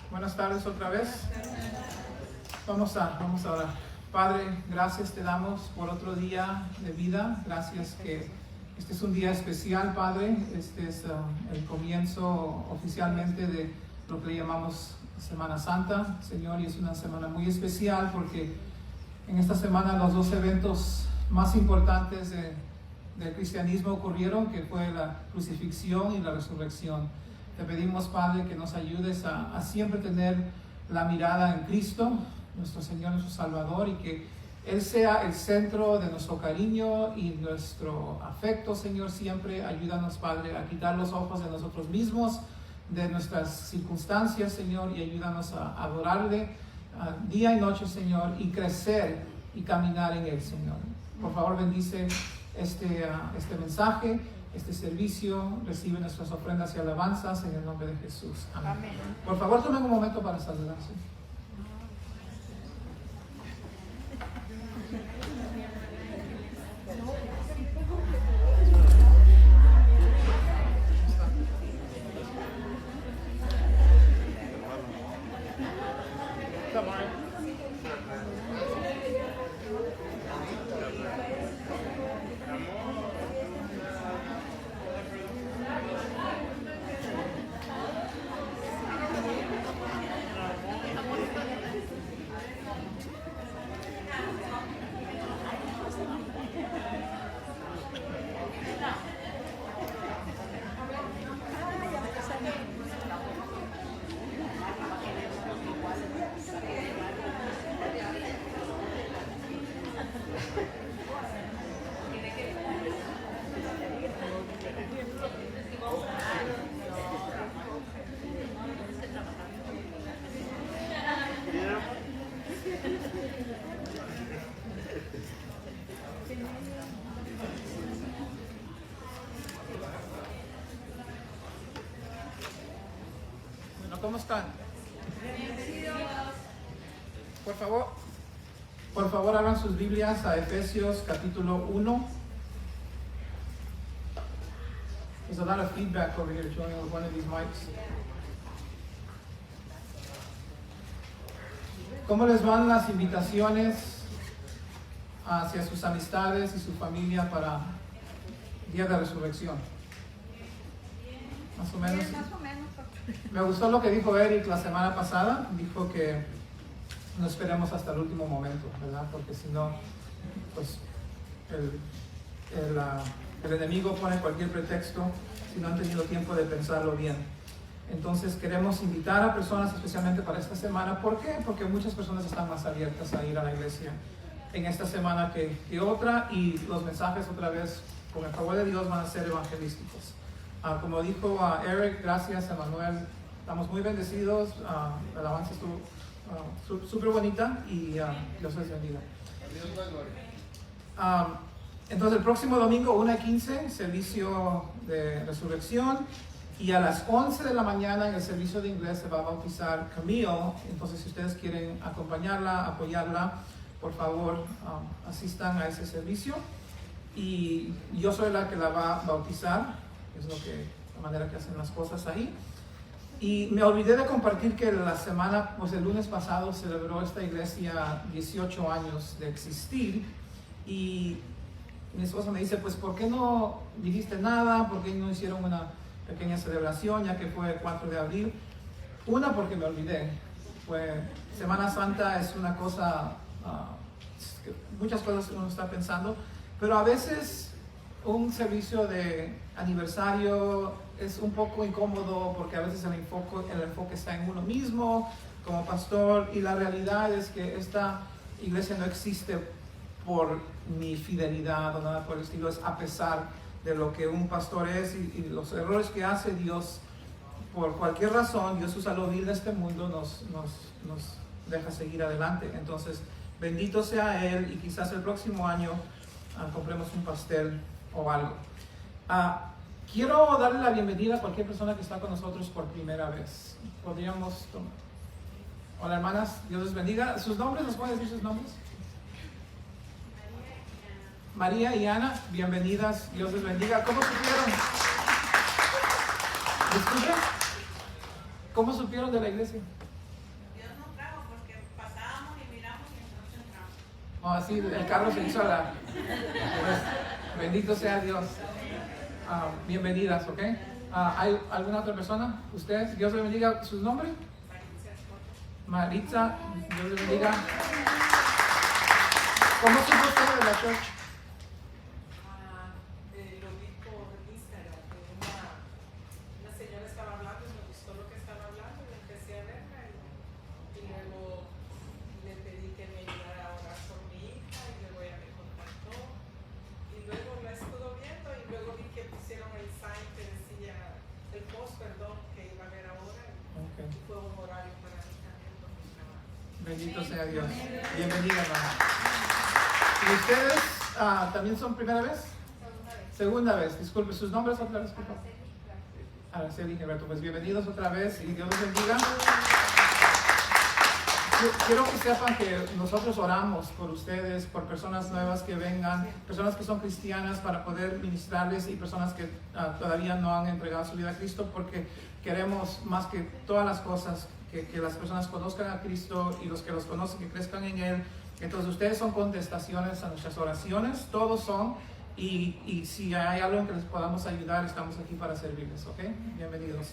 Buenas tardes otra vez. Vamos a orar. Padre, gracias te damos por otro día de vida. Gracias que este es un día especial, Padre. Este es el comienzo oficialmente de lo que le llamamos Semana Santa, Señor, y es una semana muy especial porque en esta semana los dos eventos más importantes del cristianismo ocurrieron, que fue la crucifixión y la resurrección. Te pedimos, Padre, que nos ayudes a siempre tener la mirada en Cristo, nuestro Señor, nuestro Salvador, y que Él sea el centro de nuestro cariño y nuestro afecto, Señor. Siempre ayúdanos, Padre, a quitar los ojos de nosotros mismos, de nuestras circunstancias, Señor, y ayúdanos a adorarle día y noche, Señor, y crecer y caminar en Él, Señor. Por favor, bendice este mensaje, este servicio. Recibe nuestras ofrendas y alabanzas en el nombre de Jesús. Amén. Amén. Por favor, tomen un momento para saludarse. ¿Cómo están? Por favor, abran sus Biblias a Efesios capítulo 1. There's a lot of feedback over here, joining with one of these mics. ¿Cómo les van las invitaciones hacia sus amistades y su familia para Día de Resurrección? Más o menos. Sí, más o menos. Me gustó lo que dijo Eric la semana pasada. Dijo que no esperemos hasta el último momento, ¿verdad? Porque si no, pues el enemigo pone cualquier pretexto si no han tenido tiempo de pensarlo bien. Entonces queremos invitar a personas especialmente para esta semana. ¿Por qué? Porque muchas personas están más abiertas a ir a la iglesia en esta semana que otra, y los mensajes otra vez, con el favor de Dios, van a ser evangelísticos. Como dijo Eric, gracias a Manuel, estamos muy bendecidos. La alabanza estuvo súper bonita y Dios les bendiga. Entonces el próximo domingo 1:15, servicio de resurrección, y a las 11 de la mañana en el servicio de inglés se va a bautizar Camille. Entonces si ustedes quieren acompañarla, apoyarla, por favor asistan a ese servicio, y yo soy la que la va a bautizar. Es la manera que hacen las cosas ahí. Y me olvidé de compartir que el lunes pasado celebró esta iglesia 18 años de existir, y mi esposa me dice, pues ¿por qué no dijiste nada? ¿Por qué no hicieron una pequeña celebración ya que fue el 4 de abril? Porque me olvidé. Semana Santa es una cosa, que muchas cosas uno está pensando, pero a veces un servicio de aniversario es un poco incómodo porque a veces el enfoque está en uno mismo como pastor, y la realidad es que esta iglesia no existe por mi fidelidad o nada por el estilo. Es a pesar de lo que un pastor es y los errores que hace. Dios, por cualquier razón, Dios usa lo vil de este mundo, nos deja seguir adelante. Entonces, bendito sea Él, y quizás el próximo año compremos un pastel o algo. Quiero darle la bienvenida a cualquier persona que está con nosotros por primera vez. Podríamos tomar. Hola hermanas, Dios les bendiga. ¿Sus nombres? ¿Nos pueden decir sus nombres? María y Ana, bienvenidas, Dios les bendiga. ¿Cómo supieron? ¿Me escuchan? ¿Cómo supieron de la iglesia? O así el carro se hizo a la... Pues, bendito sea Dios. Bienvenidas, ¿ok? ¿Hay alguna otra persona? ¿Ustedes? Dios les bendiga. ¿Sus nombres? Maritza, Dios les bendiga. ¿Cómo supo usted de la church? Lo vi por Instagram, una señora estaba hablando y me gustó lo que estaba hablando y empecé a verla y luego le pedí que me ayudara a orar por mi hija y luego ella me contactó y luego la estuvo viendo y luego vi que pusieron el sign que decía, el post, perdón, que iba a ver ahora y fue un horario para mí también por mi trabajo. Bendito sea Dios. Bienvenida, hermana. ¿Y ustedes también son primera vez? Segunda vez. Disculpe, ¿sus nombres otra vez, por favor? Araceli y Gilberto. Pues bienvenidos otra vez y Dios los bendiga. Quiero que sepan que nosotros oramos por ustedes, por personas nuevas que vengan, personas que son cristianas para poder ministrarles y personas que todavía no han entregado su vida a Cristo, porque queremos más que todas las cosas que las personas conozcan a Cristo y los que los conocen que crezcan en Él. Entonces ustedes son contestaciones a nuestras oraciones, todos son, y si hay algo en que les podamos ayudar, estamos aquí para servirles, ¿ok? Bienvenidos.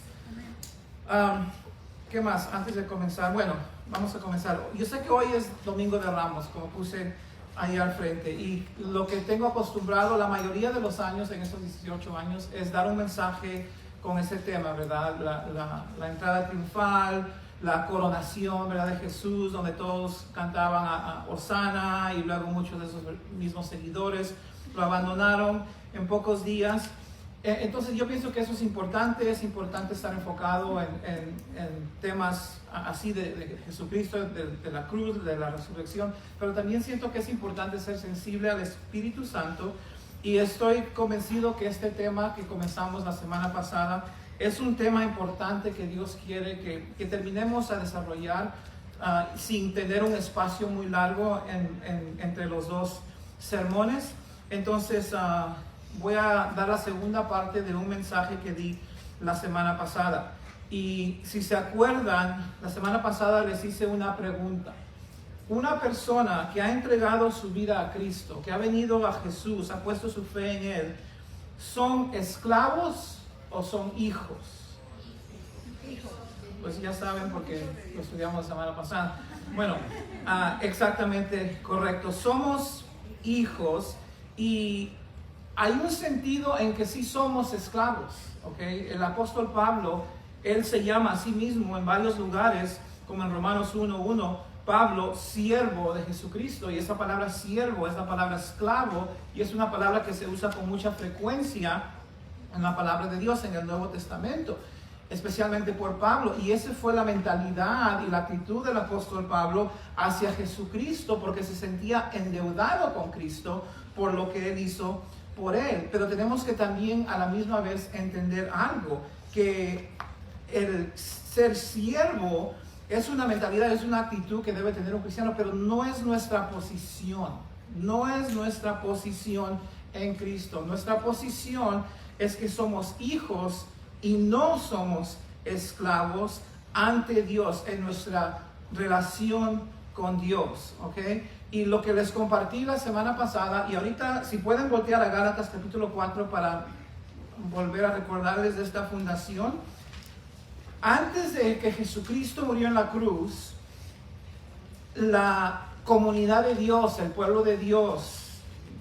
¿Qué más? Antes de comenzar, bueno, vamos a comenzar. Yo sé que hoy es Domingo de Ramos, como puse ahí al frente, y lo que tengo acostumbrado la mayoría de los años, en estos 18 años, es dar un mensaje con ese tema, ¿verdad? La entrada triunfal, la coronación, ¿verdad?, de Jesús, donde todos cantaban a Hosana y luego muchos de esos mismos seguidores lo abandonaron en pocos días. Entonces yo pienso que eso es importante estar enfocado en temas así de Jesucristo, de la cruz, de la resurrección, pero también siento que es importante ser sensible al Espíritu Santo y estoy convencido que este tema que comenzamos la semana pasada es un tema importante que Dios quiere que terminemos a desarrollar sin tener un espacio muy largo entre los dos sermones. Entonces voy a dar la segunda parte de un mensaje que di la semana pasada. Y si se acuerdan, la semana pasada les hice una pregunta. Una persona que ha entregado su vida a Cristo, que ha venido a Jesús, ha puesto su fe en Él, ¿son esclavos o son hijos? Pues ya saben porque lo estudiamos la semana pasada. Bueno, exactamente correcto. Somos hijos y hay un sentido en que sí somos esclavos, ¿ok? El apóstol Pablo, él se llama a sí mismo en varios lugares, como en Romanos 1:1, Pablo, siervo de Jesucristo, y esa palabra siervo es la palabra esclavo, y es una palabra que se usa con mucha frecuencia en la palabra de Dios en el Nuevo Testamento, especialmente por Pablo, y esa fue la mentalidad y la actitud del apóstol Pablo hacia Jesucristo, porque se sentía endeudado con Cristo por lo que él hizo por él. Pero tenemos que también a la misma vez entender algo, que el ser siervo es una mentalidad, es una actitud que debe tener un cristiano, pero no es nuestra posición, no es nuestra posición en Cristo. Nuestra posición es que somos hijos y no somos esclavos ante Dios en nuestra relación con Dios, ¿ok? Y lo que les compartí la semana pasada, y ahorita si pueden voltear a Gálatas capítulo 4 para volver a recordarles de esta fundación. Antes de que Jesucristo murió en la cruz, la comunidad de Dios, el pueblo de Dios,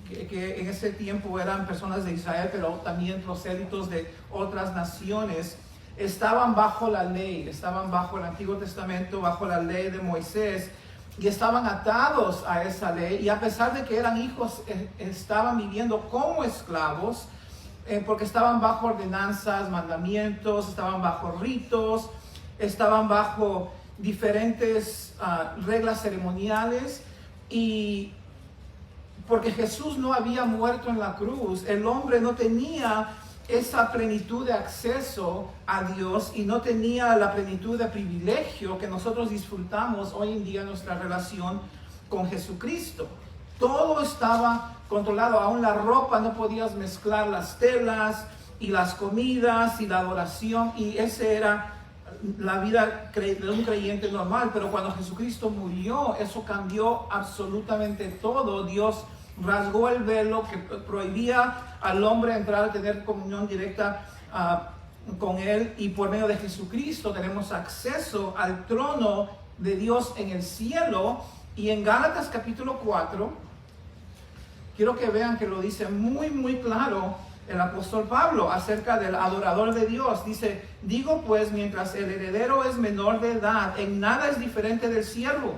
que en ese tiempo eran personas de Israel, pero también prosélitos de otras naciones, estaban bajo la ley, estaban bajo el Antiguo Testamento, bajo la ley de Moisés, y estaban atados a esa ley, y a pesar de que eran hijos, estaban viviendo como esclavos, porque estaban bajo ordenanzas, mandamientos, estaban bajo ritos, estaban bajo diferentes reglas ceremoniales, y porque Jesús no había muerto en la cruz, el hombre no tenía esa plenitud de acceso a Dios y no tenía la plenitud de privilegio que nosotros disfrutamos hoy en día en nuestra relación con Jesucristo. Todo estaba controlado, aún la ropa, no podías mezclar las telas y las comidas y la adoración, y esa era la vida de un creyente normal, pero cuando Jesucristo murió, eso cambió absolutamente todo. Dios rasgó el velo que prohibía al hombre entrar a tener comunión directa con Él, y por medio de Jesucristo tenemos acceso al trono de Dios en el cielo. Y en Gálatas capítulo 4, quiero que vean que lo dice muy muy claro el apóstol Pablo acerca del adorador de Dios. Dice: digo pues, mientras el heredero es menor de edad, en nada es diferente del siervo.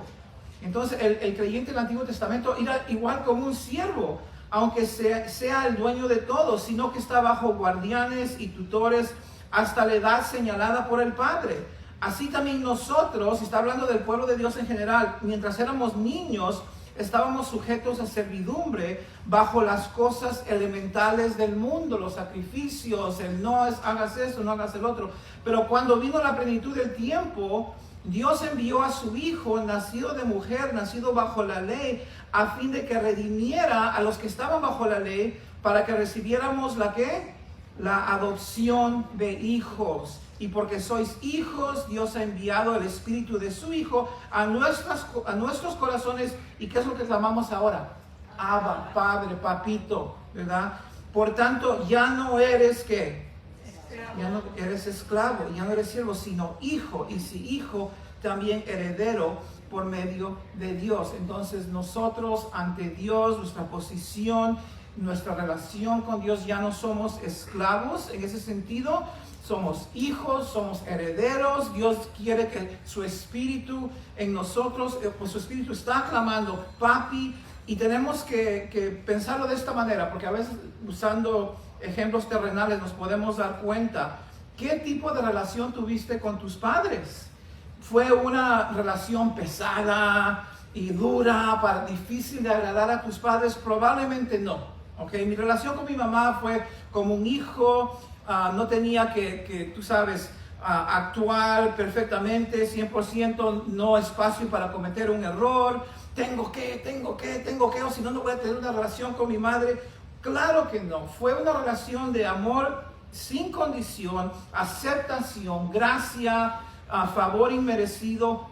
Entonces el creyente del Antiguo Testamento era igual como un siervo, aunque sea el dueño de todo, sino que está bajo guardianes y tutores hasta la edad señalada por el Padre. Así también nosotros, está hablando del pueblo de Dios en general, mientras éramos niños, estábamos sujetos a servidumbre bajo las cosas elementales del mundo, los sacrificios, el no hagas esto, no hagas el otro. Pero cuando vino la plenitud del tiempo, Dios envió a su Hijo, nacido de mujer, nacido bajo la ley, a fin de que redimiera a los que estaban bajo la ley, para que recibiéramos ¿la qué? La adopción de hijos. Y porque sois hijos, Dios ha enviado el Espíritu de su Hijo a nuestros corazones. ¿Y qué es lo que clamamos ahora? Abba, Padre, Papito, ¿verdad? Por tanto, ya no eres ¿qué? Ya no eres esclavo, ya no eres siervo, sino hijo. Y si hijo, también heredero por medio de Dios. Entonces nosotros ante Dios, nuestra posición, nuestra relación con Dios, ya no somos esclavos en ese sentido. Somos hijos, somos herederos. Dios quiere que su espíritu en nosotros, pues su espíritu está clamando, papi. Y tenemos que pensarlo de esta manera, porque a veces usando ejemplos terrenales nos podemos dar cuenta. ¿Qué tipo de relación tuviste con tus padres? ¿Fue una relación pesada y dura, difícil de agradar a tus padres? Probablemente no. ¿Okay? Mi relación con mi mamá fue como un hijo. No tenía que tú sabes, actuar perfectamente, 100%, no espacio para cometer un error. Tengo que, o si no, no voy a tener una relación con mi madre. Claro que no. Fue una relación de amor sin condición, aceptación, gracia, favor inmerecido.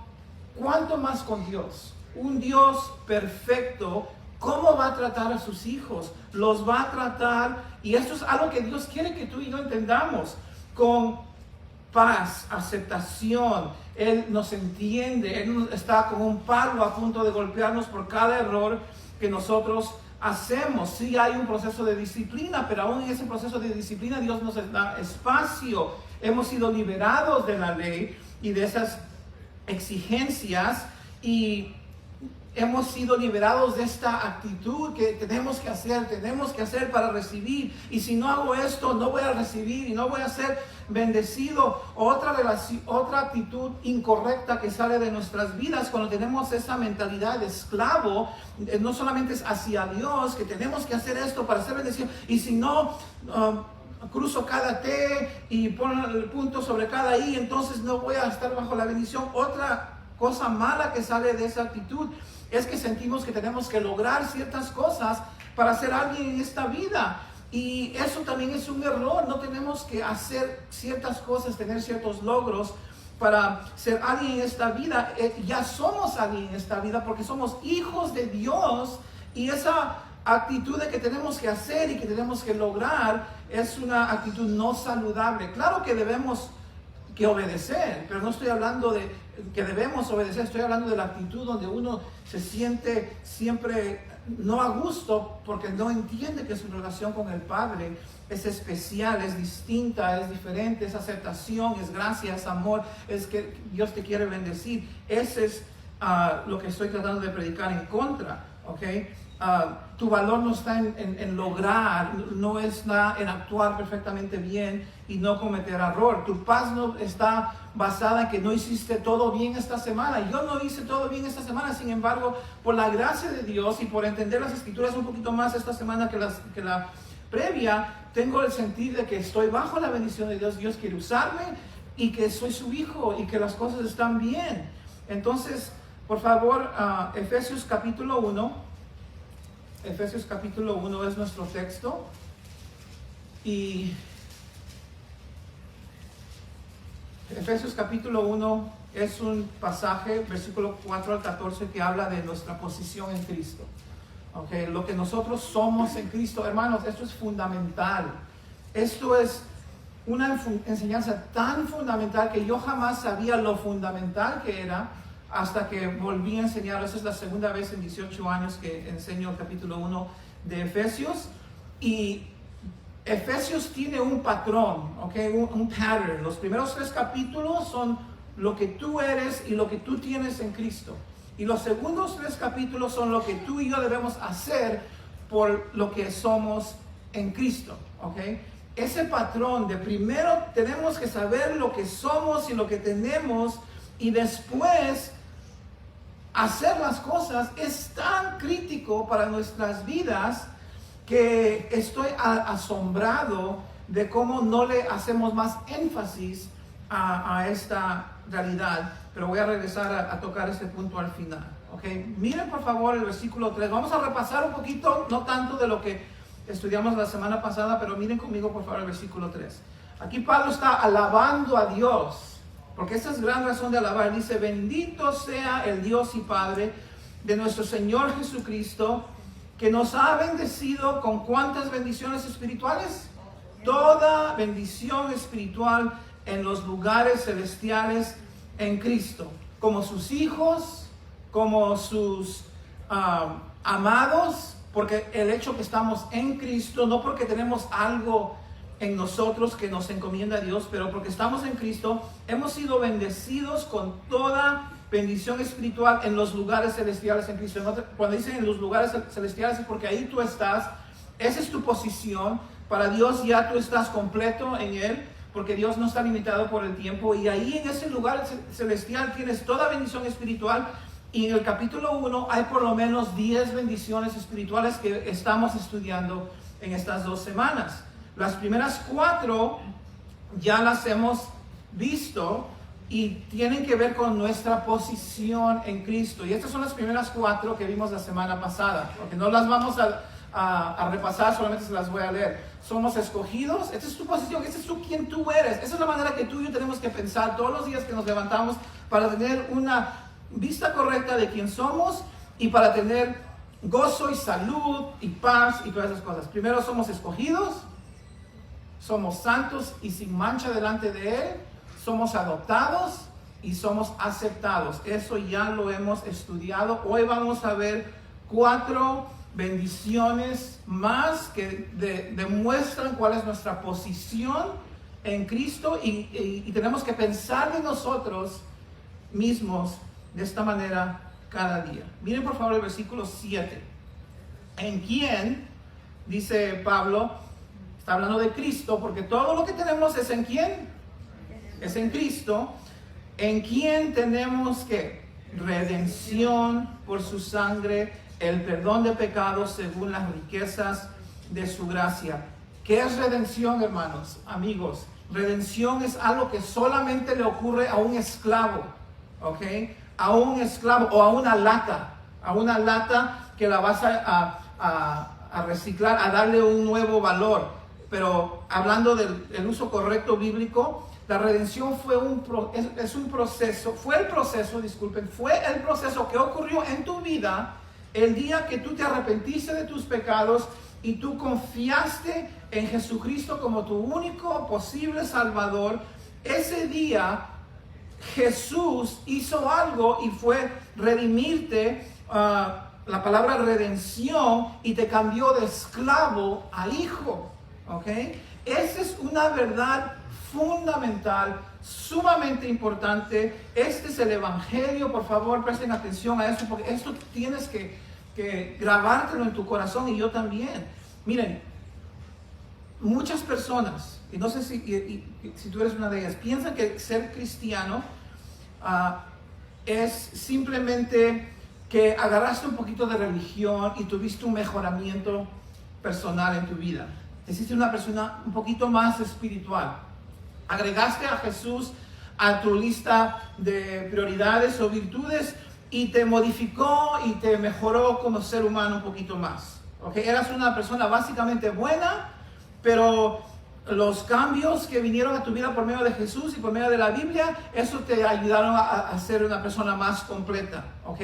¿Cuánto más con Dios? Un Dios perfecto. ¿Cómo va a tratar a sus hijos? Los va a tratar, y esto es algo que Dios quiere que tú y yo entendamos, con paz, aceptación. Él nos entiende, Él no está con un palo a punto de golpearnos por cada error que nosotros hacemos. Sí hay un proceso de disciplina, pero aún en ese proceso de disciplina Dios nos da espacio. Hemos sido liberados de la ley y de esas exigencias, y hemos sido liberados de esta actitud que tenemos que hacer para recibir. Y si no hago esto, no voy a recibir y no voy a ser bendecido. Otra actitud incorrecta que sale de nuestras vidas cuando tenemos esa mentalidad de esclavo, no solamente es hacia Dios, que tenemos que hacer esto para ser bendecido. Y si no, cruzo cada T y pongo el punto sobre cada I, entonces no voy a estar bajo la bendición. Otra cosa mala que sale de esa actitud es que sentimos que tenemos que lograr ciertas cosas para ser alguien en esta vida. Y eso también es un error. No tenemos que hacer ciertas cosas, tener ciertos logros para ser alguien en esta vida. Ya somos alguien en esta vida porque somos hijos de Dios, y esa actitud de que tenemos que hacer y que tenemos que lograr es una actitud no saludable. Claro que debemos que obedecer, pero no estoy hablando de que debemos obedecer, estoy hablando de la actitud donde uno se siente siempre no a gusto porque no entiende que su relación con el Padre es especial, es distinta, es diferente, es aceptación, es gracia, es amor, es que Dios te quiere bendecir. Ese es lo que estoy tratando de predicar en contra, ¿ok? Tu valor no está en lograr, no está en actuar perfectamente bien y no cometer error. Tu paz no está basada en que no hiciste todo bien esta semana. Yo no hice todo bien esta semana, sin embargo, por la gracia de Dios y por entender las Escrituras un poquito más esta semana que la previa, tengo el sentir de que estoy bajo la bendición de Dios. Dios quiere usarme y que soy su hijo y que las cosas están bien. Entonces, por favor, Efesios capítulo 1. Efesios capítulo 1 es nuestro texto, y Efesios capítulo 1 es un pasaje, versículo 4 al 14, que habla de nuestra posición en Cristo. Okay, lo que nosotros somos en Cristo, hermanos, esto es fundamental. Esto es una enseñanza tan fundamental que yo jamás sabía lo fundamental que era hasta que volví a enseñarlo. Esa es la segunda vez en 18 años que enseño el capítulo 1 de Efesios. Y Efesios tiene un patrón, ¿okay? un pattern. Los primeros 3 capítulos son lo que tú eres y lo que tú tienes en Cristo. Y los segundos 3 capítulos son lo que tú y yo debemos hacer por lo que somos en Cristo. ¿Okay? Ese patrón de primero tenemos que saber lo que somos y lo que tenemos, y después hacer las cosas es tan crítico para nuestras vidas que estoy asombrado de cómo no le hacemos más énfasis a esta realidad. Pero voy a regresar a tocar este punto al final. ¿Okay? Miren por favor el versículo 3. Vamos a repasar un poquito, no tanto de lo que estudiamos la semana pasada, pero miren conmigo por favor el versículo 3. Aquí Pablo está alabando a Dios, porque esa es gran razón de alabar. Dice: bendito sea el Dios y Padre de nuestro Señor Jesucristo, que nos ha bendecido con ¿cuántas bendiciones espirituales? Toda bendición espiritual en los lugares celestiales en Cristo, como sus hijos, como sus amados, porque el hecho que estamos en Cristo, no porque tenemos algo en nosotros que nos encomienda a Dios, pero porque estamos en Cristo, hemos sido bendecidos con toda bendición espiritual en los lugares celestiales en Cristo. Cuando dicen en los lugares celestiales es porque ahí tú estás, esa es tu posición. Para Dios ya tú estás completo en Él, porque Dios no está limitado por el tiempo, y ahí en ese lugar celestial tienes toda bendición espiritual. Y en el capítulo 1 hay por lo menos 10 bendiciones espirituales que estamos estudiando en estas 2 semanas. Las primeras 4 ya las hemos visto y tienen que ver con nuestra posición en Cristo. Y estas son las primeras 4 que vimos la semana pasada, porque no las vamos a repasar, solamente se las voy a leer. Somos escogidos, esta es tu posición, esta es quien tú eres. Esa es la manera que tú y yo tenemos que pensar todos los días que nos levantamos, para tener una vista correcta de quién somos y para tener gozo y salud y paz y todas esas cosas. Primero, somos escogidos, somos santos y sin mancha delante de Él, somos adoptados y somos aceptados. Eso ya lo hemos estudiado. Hoy vamos a ver 4 bendiciones más que demuestran cuál es nuestra posición en Cristo, y tenemos que pensar de nosotros mismos de esta manera cada día. Miren por favor el versículo 7. ¿En quién? Dice Pablo, está hablando de Cristo, porque todo lo que tenemos es en quién, es en Cristo. ¿En quién tenemos qué? Redención por su sangre, el perdón de pecados según las riquezas de su gracia. ¿Qué es redención, hermanos, amigos? Redención es algo que solamente le ocurre a un esclavo, ¿ok? A un esclavo o a una lata que la vas a reciclar, a darle un nuevo valor. Pero hablando del uso correcto bíblico, la redención fue un proceso, fue el proceso que ocurrió en tu vida el día que tú te arrepentiste de tus pecados y tú confiaste en Jesucristo como tu único posible Salvador. Ese día Jesús hizo algo y fue redimirte, la palabra redención, y te cambió de esclavo a hijo. ¿Ok? Esa es una verdad fundamental, sumamente importante. Este es el Evangelio. Por favor, presten atención a esto, porque esto tienes que grabártelo en tu corazón, y yo también. Miren, muchas personas, y no sé si tú eres una de ellas, piensan que ser cristiano es simplemente que agarraste un poquito de religión y tuviste un mejoramiento personal en tu vida. Hiciste una persona un poquito más espiritual. Agregaste a Jesús a tu lista de prioridades o virtudes y te modificó y te mejoró como ser humano un poquito más. ¿Okay? Eras una persona básicamente buena, pero los cambios que vinieron a tu vida por medio de Jesús y por medio de la Biblia, eso te ayudaron a ser una persona más completa, ¿ok?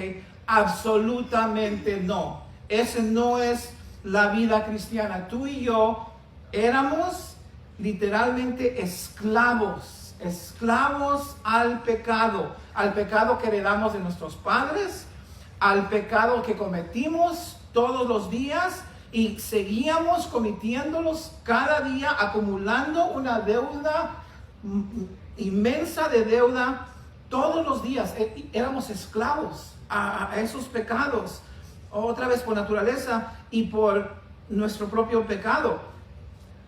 Absolutamente no. Esa no es la vida cristiana. Tú y yo éramos literalmente esclavos al pecado que heredamos de nuestros padres, al pecado que cometimos todos los días y seguíamos cometiéndolos cada día, acumulando una deuda inmensa de deuda todos los días. Éramos esclavos a esos pecados, otra vez por naturaleza y por nuestro propio pecado.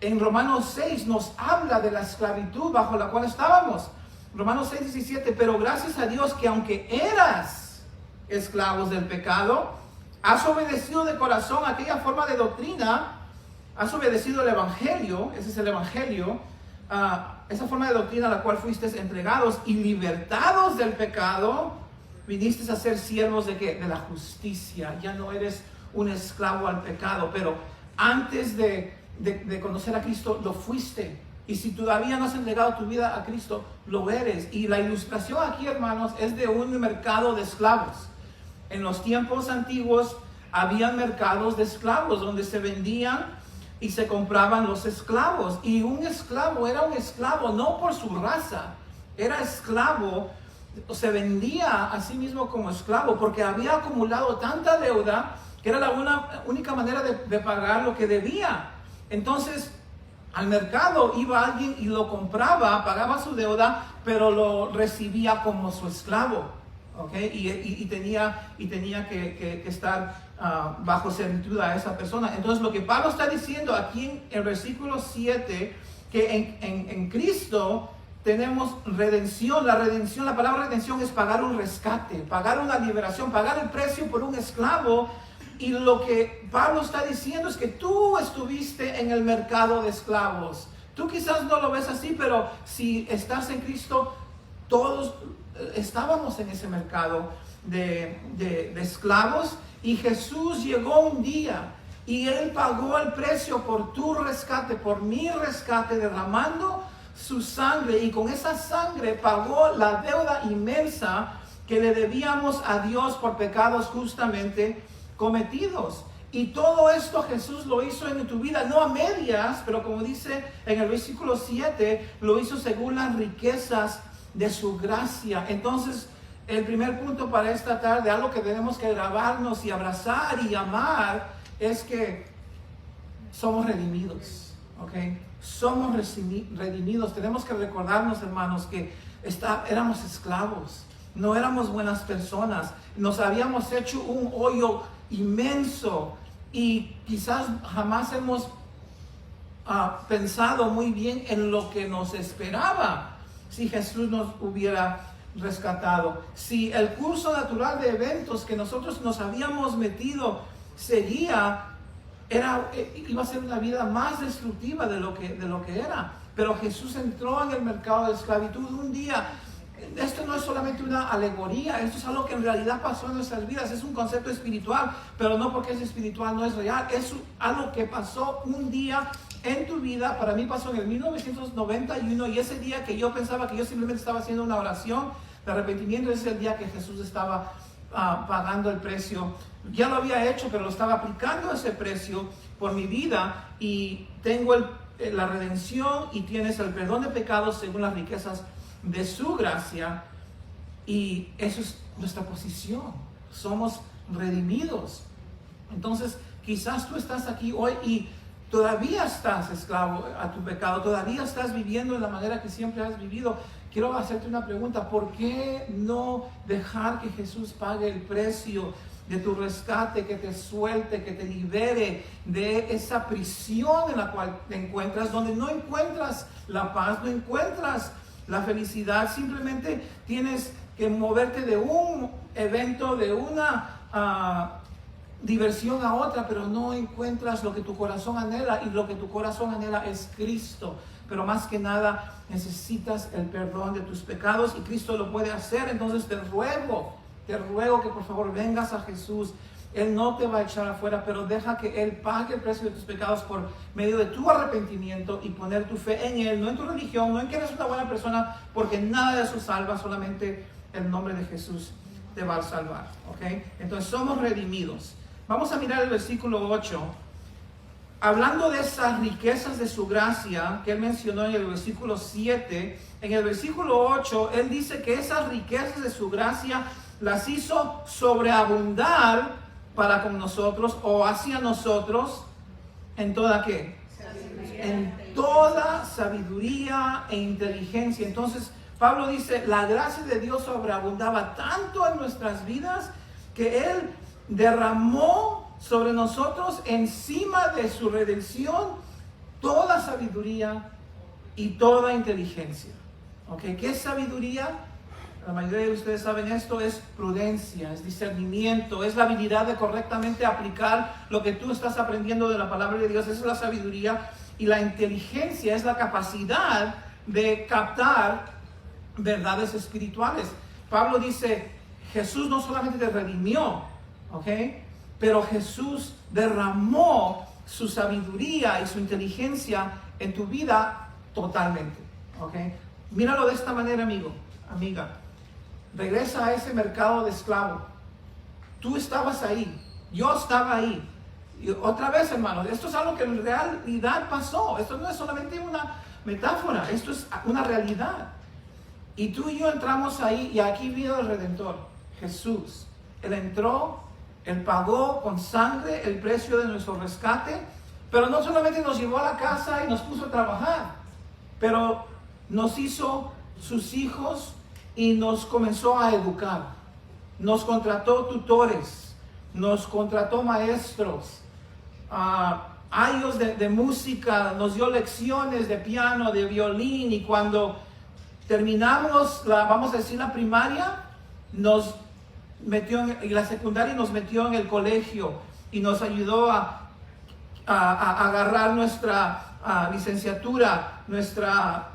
En Romanos 6 nos habla de la esclavitud bajo la cual estábamos. Romanos 6:17, pero gracias a Dios que aunque eras esclavos del pecado, has obedecido de corazón aquella forma de doctrina, has obedecido el Evangelio, ese es el Evangelio, esa forma de doctrina a la cual fuiste entregados y libertados del pecado, viniste a ser siervos ¿de qué? De la justicia. Ya no eres un esclavo al pecado, pero antes de conocer a Cristo lo fuiste. Y si todavía no has entregado tu vida a Cristo, lo eres. Y la ilustración aquí, hermanos, es de un mercado de esclavos. En los tiempos antiguos había mercados de esclavos donde se vendían y se compraban los esclavos. Y un esclavo era un esclavo no por su raza, era esclavo, se vendía a sí mismo como esclavo porque había acumulado tanta deuda que era la única manera de pagar lo que debía. Entonces, al mercado iba alguien y lo compraba, pagaba su deuda, pero lo recibía como su esclavo, ¿ok? Y tenía que estar bajo servitud a esa persona. Entonces, lo que Pablo está diciendo aquí en el versículo 7, que en Cristo tenemos redención. La palabra redención es pagar un rescate, pagar una liberación, pagar el precio por un esclavo. Y lo que Pablo está diciendo es que tú estuviste en el mercado de esclavos. Tú quizás no lo ves así, pero si estás en Cristo, todos estábamos en ese mercado de esclavos. Y Jesús llegó un día y Él pagó el precio por tu rescate, por mi rescate, derramando su sangre. Y con esa sangre pagó la deuda inmensa que le debíamos a Dios por pecados justamente cometidos. Y todo esto Jesús lo hizo en tu vida, no a medias, pero como dice en el versículo 7, lo hizo según las riquezas de su gracia. Entonces, el primer punto para esta tarde, algo que tenemos que grabarnos y abrazar y amar, es que somos redimidos, ¿ok? Somos redimidos. Tenemos que recordarnos, hermanos, que éramos esclavos, no éramos buenas personas, nos habíamos hecho un hoyo inmenso y quizás jamás hemos pensado muy bien en lo que nos esperaba si Jesús nos hubiera rescatado. Si el curso natural de eventos que nosotros nos habíamos metido seguía, iba a ser una vida más destructiva de lo que era. Pero Jesús entró en el mercado de esclavitud un día. Esto no es solamente una alegoría, esto es algo que en realidad pasó en nuestras vidas, es un concepto espiritual, pero no porque es espiritual no es real, es algo que pasó un día en tu vida. Para mí pasó en el 1991 y ese día que yo pensaba que yo simplemente estaba haciendo una oración de arrepentimiento, ese es el día que Jesús estaba pagando el precio. Ya lo había hecho, pero lo estaba aplicando ese precio por mi vida y tengo la redención y tienes el perdón de pecados según las riquezas de su gracia, y eso es nuestra posición. Somos redimidos. Entonces quizás tú estás aquí hoy y todavía estás esclavo a tu pecado, todavía estás viviendo de la manera que siempre has vivido. Quiero hacerte una pregunta: ¿por qué no dejar que Jesús pague el precio de tu rescate, que te suelte, que te libere de esa prisión en la cual te encuentras, donde no encuentras la paz, no encuentras la felicidad? Simplemente tienes que moverte de un evento, de una diversión a otra, pero no encuentras lo que tu corazón anhela, y lo que tu corazón anhela es Cristo. Pero más que nada necesitas el perdón de tus pecados y Cristo lo puede hacer. Entonces te ruego que por favor vengas a Jesús Él no te va a echar afuera, pero deja que Él pague el precio de tus pecados por medio de tu arrepentimiento y poner tu fe en Él, no en tu religión, no en que eres una buena persona, porque nada de eso salva, solamente el nombre de Jesús te va a salvar, ¿ok? Entonces somos redimidos. Vamos a mirar el versículo 8. Hablando de esas riquezas de su gracia que Él mencionó en el versículo 7, en el versículo 8, Él dice que esas riquezas de su gracia las hizo sobreabundar para con nosotros o hacia nosotros en toda ¿qué? En toda sabiduría e inteligencia. Entonces Pablo dice, la gracia de Dios sobreabundaba tanto en nuestras vidas que Él derramó sobre nosotros, encima de su redención, toda sabiduría y toda inteligencia. ¿Okay? ¿Qué es sabiduría? La mayoría de ustedes saben esto, es prudencia, es discernimiento, es la habilidad de correctamente aplicar lo que tú estás aprendiendo de la palabra de Dios. Esa es la sabiduría. Y la inteligencia es la capacidad de captar verdades espirituales. Pablo dice, Jesús no solamente te redimió, ¿ok? Pero Jesús derramó su sabiduría y su inteligencia en tu vida totalmente, ¿ok? Míralo de esta manera, amigo, amiga. Regresa a ese mercado de esclavos. Tú estabas ahí, yo estaba ahí. Y otra vez, hermano, esto es algo que en realidad pasó. Esto no es solamente una metáfora, esto es una realidad. Y tú y yo entramos ahí y aquí vino el Redentor, Jesús. Él entró, Él pagó con sangre el precio de nuestro rescate, pero no solamente nos llevó a la casa y nos puso a trabajar, pero nos hizo sus hijos y nos comenzó a educar. Nos contrató tutores, nos contrató maestros, años de música, nos dio lecciones de piano, de violín, y cuando terminamos vamos a decir, la primaria, nos metió en la secundaria, nos metió en el colegio y nos ayudó a agarrar nuestra licenciatura, nuestra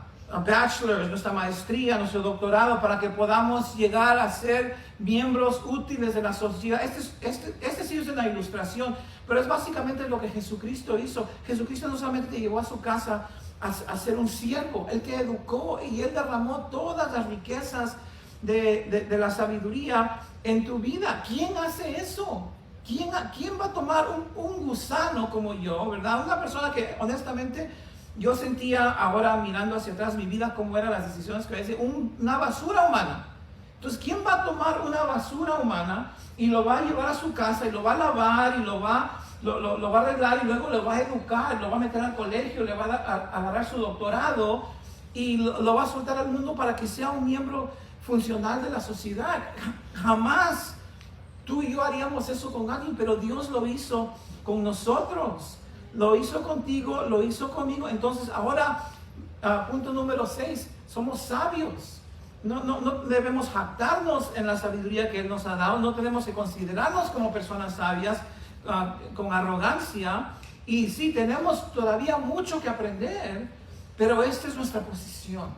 bachelor, nuestra maestría, nuestro doctorado, para que podamos llegar a ser miembros útiles de la sociedad. Este sí es una ilustración, pero es básicamente lo que Jesucristo hizo. Jesucristo no solamente te llevó a su casa a ser un siervo, Él te educó y Él derramó todas las riquezas de la sabiduría en tu vida. ¿Quién hace eso? ¿Quién va a tomar un gusano como yo, verdad? Una persona que honestamente yo sentía, ahora mirando hacia atrás mi vida, cómo eran las decisiones que hice, una basura humana. Entonces, ¿quién va a tomar una basura humana y lo va a llevar a su casa y lo va a lavar y lo va a arreglar y luego lo va a educar, lo va a meter al colegio, le va a agarrar su doctorado y lo va a soltar al mundo para que sea un miembro funcional de la sociedad? Jamás tú y yo haríamos eso con alguien, pero Dios lo hizo con nosotros, lo hizo contigo, lo hizo conmigo. Entonces ahora, punto número 6, somos sabios. No debemos jactarnos en la sabiduría que Él nos ha dado, no tenemos que considerarnos como personas sabias con arrogancia. Y sí, tenemos todavía mucho que aprender, pero esta es nuestra posición.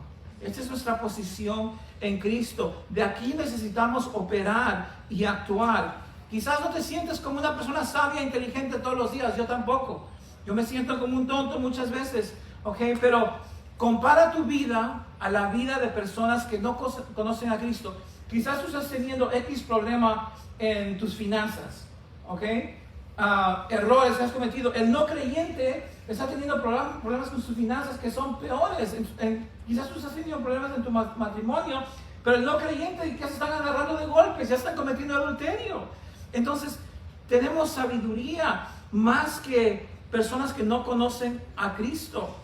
Esta es nuestra posición en Cristo. De aquí necesitamos operar y actuar. Quizás no te sientes como una persona sabia e inteligente todos los días, yo tampoco. Yo me siento como un tonto muchas veces, ¿ok? Pero compara tu vida a la vida de personas que no conocen a Cristo. Quizás tú estás teniendo X problema en tus finanzas, ¿ok? Errores que has cometido. El no creyente está teniendo problemas con sus finanzas que son peores. Quizás tú estás teniendo problemas en tu matrimonio, pero el no creyente ya se están agarrando de golpes, ya están cometiendo adulterio. Entonces, tenemos sabiduría más que personas que no conocen a Cristo.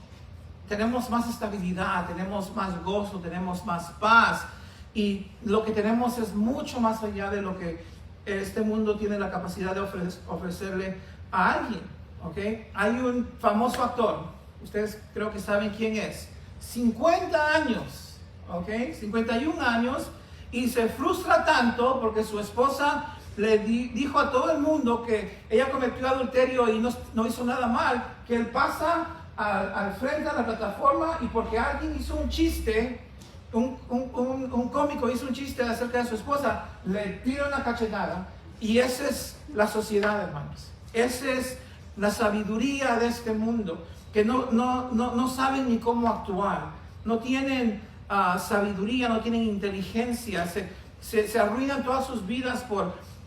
Tenemos más estabilidad, tenemos más gozo, tenemos más paz, y lo que tenemos es mucho más allá de lo que este mundo tiene la capacidad de ofrecerle a alguien, ¿ok? Hay un famoso actor, ustedes creo que saben quién es, 50 años, ¿ok? 51 años, y se frustra tanto porque su esposa le dijo a todo el mundo que ella cometió adulterio y no hizo nada mal, que él pasa al frente a la plataforma, y porque alguien hizo un chiste, un cómico hizo un chiste acerca de su esposa, le tira una cachetada, Y esa es la sociedad, hermanos. Esa es la sabiduría de este mundo, que no saben ni cómo actuar, no tienen sabiduría, no tienen inteligencia, se arruinan todas sus vidas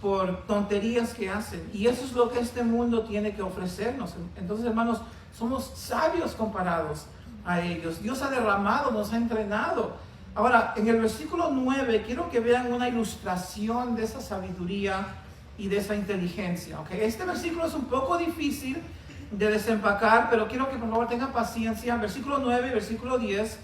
por tonterías que hacen. Y eso es lo que este mundo tiene que ofrecernos. Entonces, hermanos, somos sabios comparados a ellos. Dios ha derramado, nos ha entrenado. Ahora, en el versículo 9, quiero que vean una ilustración de esa sabiduría y de esa inteligencia. ¿Okay? Este versículo es un poco difícil de desempacar, pero quiero que por favor tengan paciencia. Versículo 9 y versículo 10,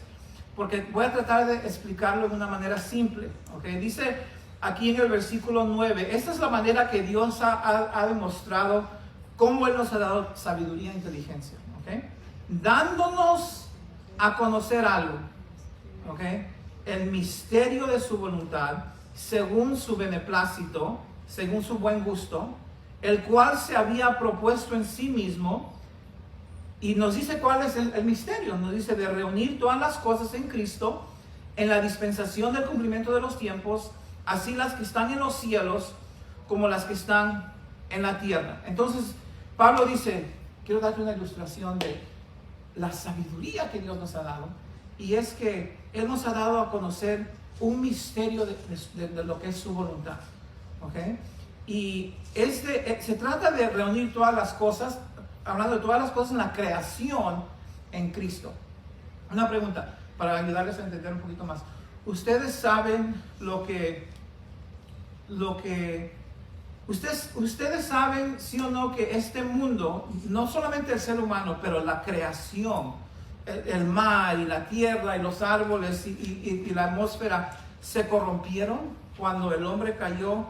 porque voy a tratar de explicarlo de una manera simple. ¿Okay? Dice aquí en el versículo 9, esta es la manera que Dios ha demostrado cómo Él nos ha dado sabiduría e inteligencia. ¿Okay? Dándonos a conocer algo. ¿Okay? El misterio de su voluntad, según su beneplácito, según su buen gusto, el cual se había propuesto en sí mismo. Y nos dice cuál es el misterio. Nos dice de reunir todas las cosas en Cristo, en la dispensación del cumplimiento de los tiempos, así las que están en los cielos como las que están en la tierra. Entonces Pablo dice, quiero darte una ilustración de la sabiduría que Dios nos ha dado, y es que Él nos ha dado a conocer un misterio de lo que es su voluntad. ¿Okay? Y se trata de reunir todas las cosas, hablando de todas las cosas en la creación en Cristo. Una pregunta para ayudarles a entender un poquito más. ¿Ustedes saben ustedes saben, sí o no, que este mundo, no solamente el ser humano, pero la creación, el mar y la tierra y los árboles y la atmósfera se corrompieron cuando el hombre cayó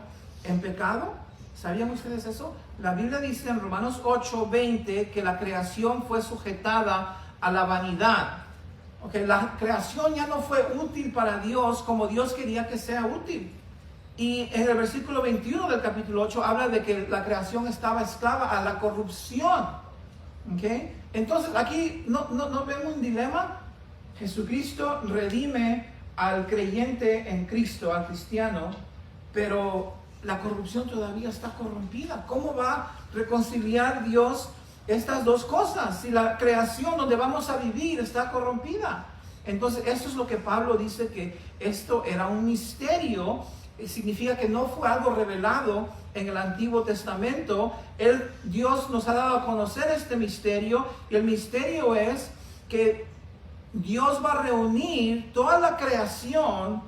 en pecado? ¿Sabían ustedes eso? La Biblia dice en Romanos 8:20 que la creación fue sujetada a la vanidad. Okay, la creación ya no fue útil para Dios como Dios quería que sea útil. Y en el versículo 21 del capítulo 8 habla de que la creación estaba esclava a la corrupción. ¿Okay? Entonces aquí no vemos un dilema. Jesucristo redime al creyente en Cristo, al cristiano, pero la corrupción todavía está corrompida. ¿Cómo va a reconciliar Dios estas dos cosas si la creación donde vamos a vivir está corrompida? Entonces eso es lo que Pablo dice, que esto era un misterio. Significa que no fue algo revelado en el Antiguo Testamento. Dios nos ha dado a conocer este misterio, y el misterio es que Dios va a reunir toda la creación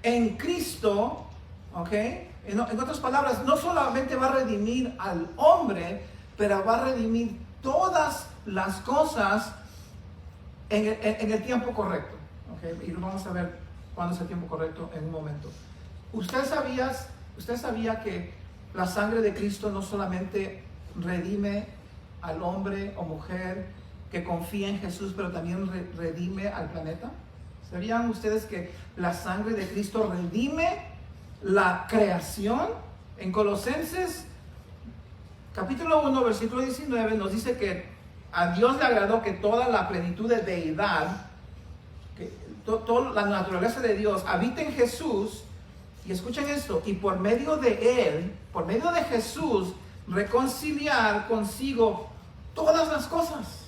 en Cristo. ¿Okay? En otras palabras, no solamente va a redimir al hombre, pero va a redimir todas las cosas en el tiempo correcto. ¿Okay? Y lo vamos a ver cuándo es el tiempo correcto en un momento. ¿Usted sabía que la sangre de Cristo no solamente redime al hombre o mujer que confía en Jesús, pero también redime al planeta? ¿Sabían ustedes que la sangre de Cristo redime la creación? En Colosenses capítulo 1 versículo 19 nos dice que a Dios le agradó que toda la plenitud de deidad, que toda la naturaleza de Dios habita en Jesús. Y escuchen esto, y por medio de Él, por medio de Jesús, reconciliar consigo todas las cosas,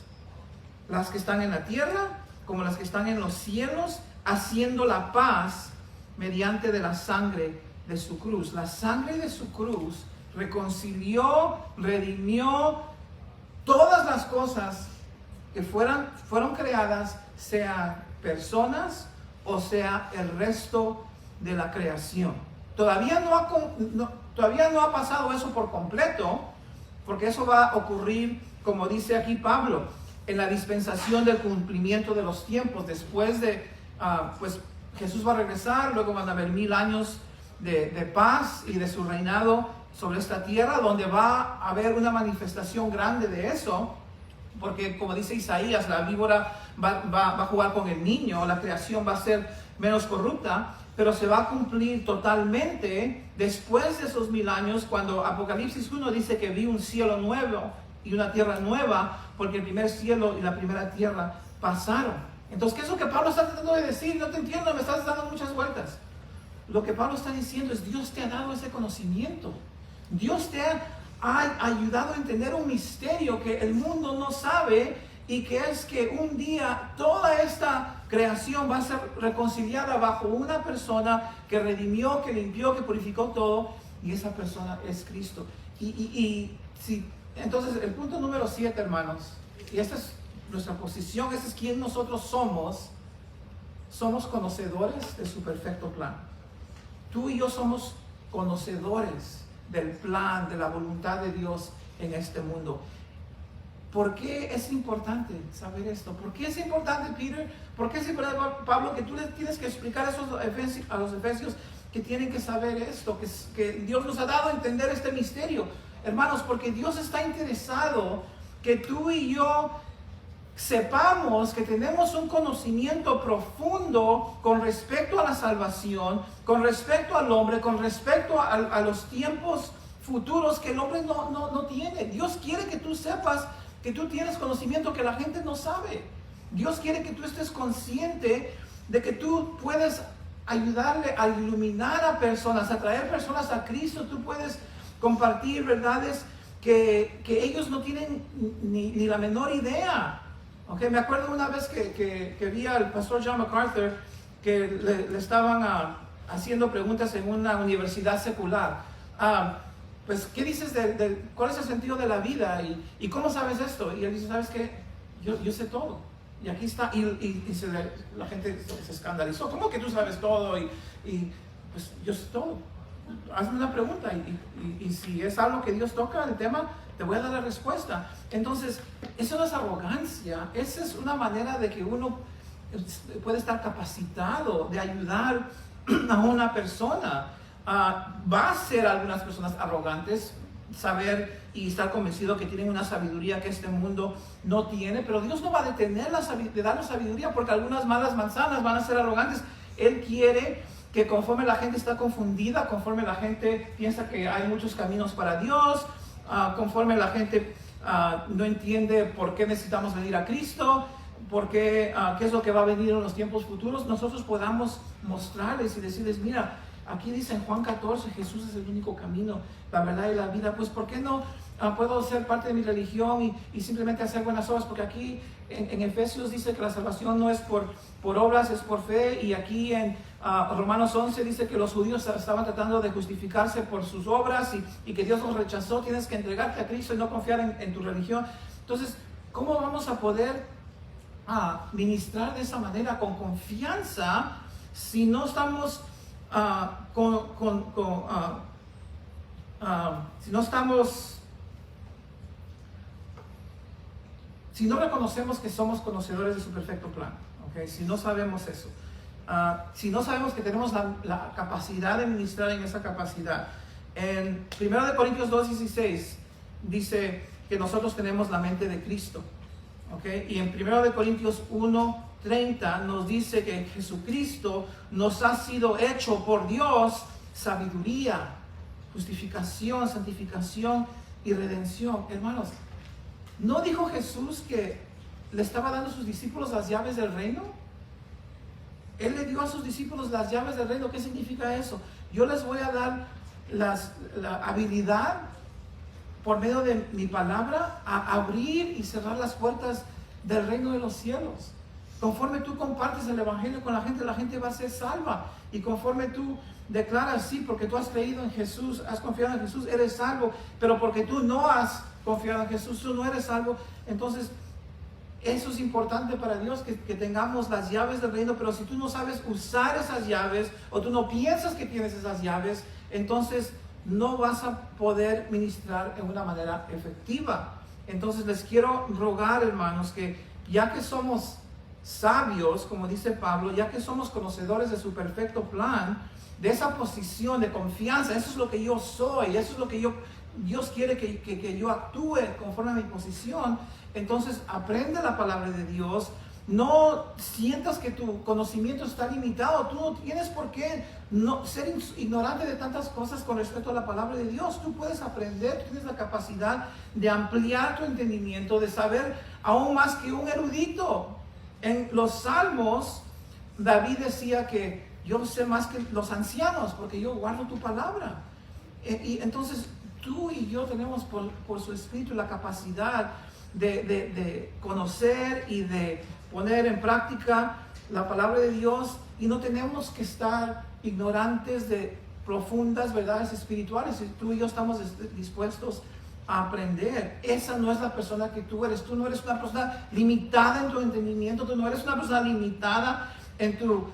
las que están en la tierra como las que están en los cielos, haciendo la paz mediante de la sangre de su cruz. La sangre de su cruz reconcilió, redimió todas las cosas que fueron creadas, sea personas o sea el resto de la creación. Todavía no ha pasado eso por completo, porque eso va a ocurrir, como dice aquí Pablo, en la dispensación del cumplimiento de los tiempos. Después de, pues Jesús va a regresar, luego van a haber 1000 años de paz y de su reinado sobre esta tierra, donde va a haber una manifestación grande de eso, porque como dice Isaías, la víbora va a jugar con el niño, la creación va a ser menos corrupta, pero se va a cumplir totalmente después de esos 1000 años, cuando Apocalipsis 1 dice que vi un cielo nuevo y una tierra nueva, porque el primer cielo y la primera tierra pasaron. Entonces, ¿qué es lo que Pablo está tratando de decir? No te entiendo, me estás dando muchas vueltas. Lo que Pablo está diciendo es: Dios te ha dado ese conocimiento. Dios te ha ayudado a entender un misterio que el mundo no sabe, y que es que un día toda esta creación va a ser reconciliada bajo una persona que redimió, que limpió, que purificó todo, y esa persona es Cristo. Entonces el punto número 7, hermanos, y esta es nuestra posición, ese es quien nosotros somos conocedores de su perfecto plan. Tú y yo somos conocedores del plan, de la voluntad de Dios en este mundo. ¿Por qué es importante saber esto? ¿Por qué es importante, Peter? ¿Por qué es importante, Pablo, que tú les tienes que explicar a los efesios que tienen que saber esto? Que Dios nos ha dado a entender este misterio. Hermanos, porque Dios está interesado que tú y yo sepamos que tenemos un conocimiento profundo con respecto a la salvación, con respecto al hombre, con respecto a los tiempos futuros que el hombre no tiene. Dios quiere que tú sepas que tú tienes conocimiento que la gente no sabe. Dios quiere que tú estés consciente de que tú puedes ayudarle a iluminar a personas, a traer personas a Cristo. Tú puedes compartir verdades que ellos no tienen ni la menor idea. Okay, me acuerdo una vez que vi al pastor John MacArthur que le estaban haciendo preguntas en una universidad secular. Pues, ¿qué dices cuál es el sentido de la vida? ¿Y cómo sabes esto? Y él dice, ¿sabes qué? Yo sé todo. Y aquí está. La gente se escandalizó. ¿Cómo que tú sabes todo? Pues yo sé todo. Hazme una pregunta y si es algo que Dios toca el tema, te voy a dar la respuesta. Entonces, eso no es arrogancia, esa es una manera de que uno puede estar capacitado de ayudar a una persona. Va a ser algunas personas arrogantes, saber y estar convencido que tienen una sabiduría que este mundo no tiene, pero Dios no va a detener de darnos sabiduría porque algunas malas manzanas van a ser arrogantes. Él quiere que conforme la gente está confundida, conforme la gente piensa que hay muchos caminos para Dios, conforme la gente no entiende por qué necesitamos venir a Cristo, qué es lo que va a venir en los tiempos futuros, nosotros podamos mostrarles y decirles, mira, aquí dice en Juan 14, Jesús es el único camino, la verdad y la vida. Pues ¿por qué no puedo ser parte de mi religión y simplemente hacer buenas obras? Porque aquí en Efesios dice que la salvación no es por obras, es por fe. Y aquí en Romanos 11 dice que los judíos estaban tratando de justificarse por sus obras y que Dios los rechazó. Tienes que entregarte a Cristo y no confiar en tu religión. Entonces, ¿cómo vamos a poder ministrar de esa manera con confianza si no estamos si no reconocemos que somos conocedores de su perfecto plan? ¿Okay? Si no sabemos eso, si no sabemos que tenemos la capacidad de ministrar en esa capacidad. En 1 Corintios 2:16 dice que nosotros tenemos la mente de Cristo. ¿Okay? Y en 1 Corintios 1:30 nos dice que Jesucristo nos ha sido hecho por Dios sabiduría, justificación, santificación y redención. Hermanos, ¿no dijo Jesús que le estaba dando a sus discípulos las llaves del reino? Él le dio a sus discípulos las llaves del reino. ¿Qué significa eso? Yo les voy a dar la habilidad por medio de mi palabra a abrir y cerrar las puertas del reino de los cielos. Conforme tú compartes el evangelio con la gente va a ser salva. Y conforme tú declaras, sí, porque tú has creído en Jesús, has confiado en Jesús, eres salvo. Pero porque tú no has confiado en Jesús, tú no eres salvo. Entonces, eso es importante para Dios, que tengamos las llaves del reino. Pero si tú no sabes usar esas llaves, o tú no piensas que tienes esas llaves, entonces no vas a poder ministrar en una manera efectiva. Entonces les quiero rogar, hermanos, que ya que somos sabios, como dice Pablo, ya que somos conocedores de su perfecto plan, de esa posición de confianza, eso es lo que yo soy, eso es lo que Dios quiere que yo actúe conforme a mi posición. Entonces aprende la palabra de Dios. No sientas que tu conocimiento está limitado. Tú no tienes por qué ser ignorante de tantas cosas con respecto a la palabra de Dios. Tú puedes aprender, tú tienes la capacidad de ampliar tu entendimiento, de saber aún más que un erudito. En los Salmos, David decía que yo sé más que los ancianos porque yo guardo tu palabra. Y entonces tú y yo tenemos por su Espíritu la capacidad de conocer y de poner en práctica la palabra de Dios, y no tenemos que estar ignorantes de profundas verdades espirituales. Y tú y yo estamos dispuestos a aprender. Esa no es la persona que tú eres. Tú no eres una persona limitada en tu entendimiento, tú no eres una persona limitada en tu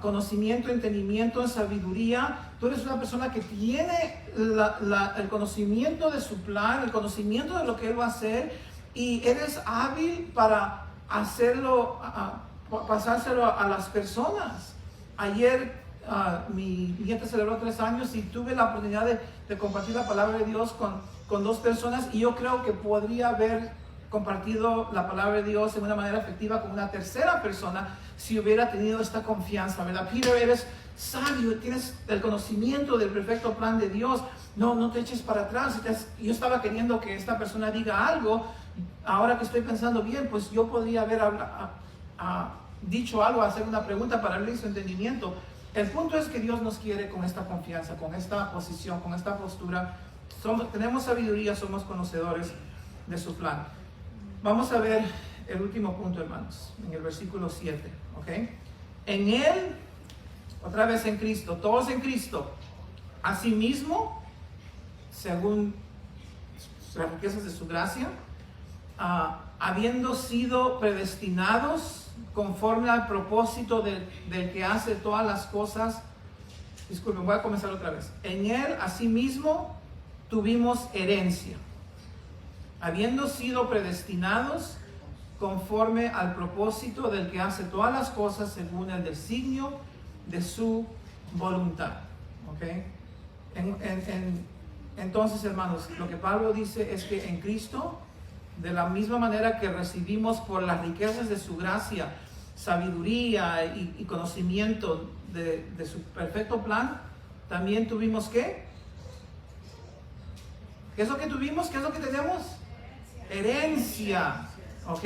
conocimiento, entendimiento, en sabiduría. Tú eres una persona que tiene el conocimiento de su plan, el conocimiento de lo que Él va a hacer, y eres hábil para hacerlo, pasárselo a las personas. Ayer mi nieta celebró 3 años y tuve la oportunidad de compartir la palabra de Dios con 2 personas, y yo creo que podría haber compartido la palabra de Dios de una manera efectiva con una tercera persona si hubiera tenido esta confianza, ¿verdad? Peter, eres sabio, tienes el conocimiento del perfecto plan de Dios, no te eches para atrás. Yo estaba queriendo que esta persona diga algo. Ahora que estoy pensando bien, pues yo podría haber dicho algo, hacer una pregunta para abrir su entendimiento. El punto es que Dios nos quiere con esta confianza, con esta posición, con esta postura. Tenemos sabiduría, somos conocedores de su plan. Vamos a ver el último punto, hermanos, en el versículo 7, ¿ok? En Él, otra vez en Cristo, todos en Cristo, asimismo, según las riquezas de su gracia, habiendo sido predestinados conforme al propósito del que hace todas las cosas. Disculpen, voy a comenzar otra vez. En Él, asimismo, tuvimos herencia, habiendo sido predestinados conforme al propósito del que hace todas las cosas según el designio de su voluntad. ¿Ok? Entonces, hermanos, lo que Pablo dice es que en Cristo, de la misma manera que recibimos por las riquezas de su gracia, sabiduría y conocimiento de su perfecto plan, también tuvimos ¿qué? ¿Qué es lo que tuvimos? ¿Qué es lo que tenemos? Herencia. ¿Ok?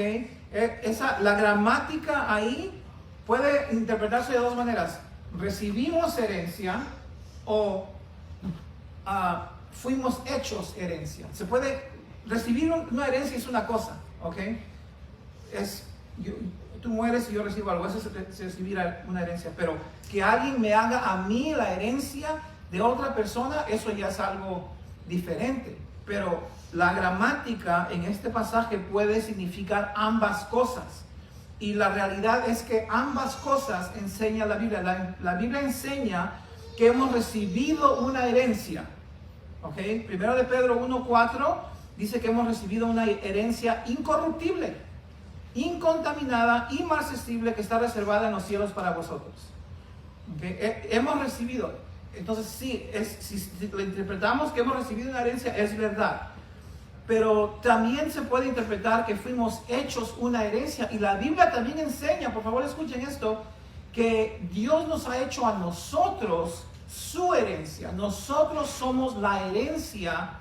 La gramática ahí puede interpretarse de 2 maneras. Recibimos herencia o fuimos hechos herencia. Se puede recibir una herencia, es una cosa, ¿ok? Tú mueres y yo recibo algo, eso es recibir una herencia. Pero que alguien me haga a mí la herencia de otra persona, eso ya es algo diferente. Pero la gramática en este pasaje puede significar ambas cosas. Y la realidad es que ambas cosas enseña la Biblia. La Biblia enseña que hemos recibido una herencia. ¿Ok? Primero de Pedro 1:4 dice que hemos recibido una herencia incorruptible, incontaminada, inmarcesible, que está reservada en los cielos para vosotros. ¿Okay? Hemos recibido. Entonces sí, si lo interpretamos que hemos recibido una herencia, es verdad. Pero también se puede interpretar que fuimos hechos una herencia. Y la Biblia también enseña, por favor escuchen esto, que Dios nos ha hecho a nosotros su herencia. Nosotros somos la herencia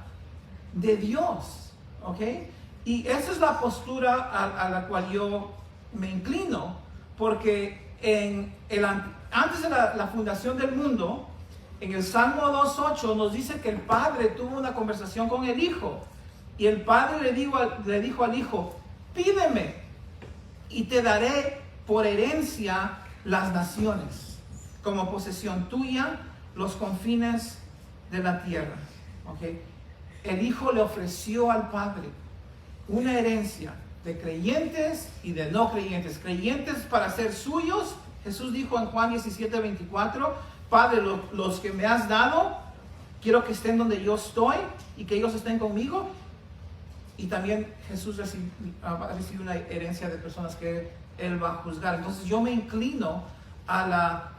de Dios. ¿Ok? Y esa es la postura a la cual yo me inclino. Porque antes de la fundación del mundo, en el Salmo 2:8 nos dice que el Padre tuvo una conversación con el Hijo. Y el Padre le dijo al Hijo: pídeme y te daré por herencia las naciones, como posesión tuya los confines de la tierra. ¿Okay? El Hijo le ofreció al Padre una herencia de creyentes y de no creyentes. Creyentes para ser suyos. Jesús dijo en Juan 17:24: Padre, los que me has dado, quiero que estén donde yo estoy y que ellos estén conmigo. Y también Jesús va a recibir una herencia de personas que Él va a juzgar. Entonces yo me inclino a la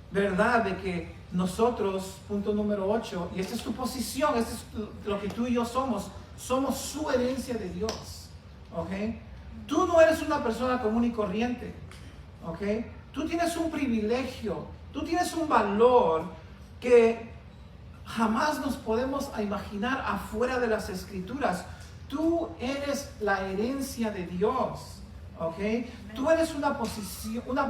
verdad de que nosotros, punto número 8, y esta es tu posición, esto es lo que tú y yo somos su herencia de Dios. ¿Ok? Tú no eres una persona común y corriente. ¿Ok? Tú tienes un privilegio, tú tienes un valor que jamás nos podemos imaginar afuera de las Escrituras. Tú eres la herencia de Dios, ¿ok? Tú eres una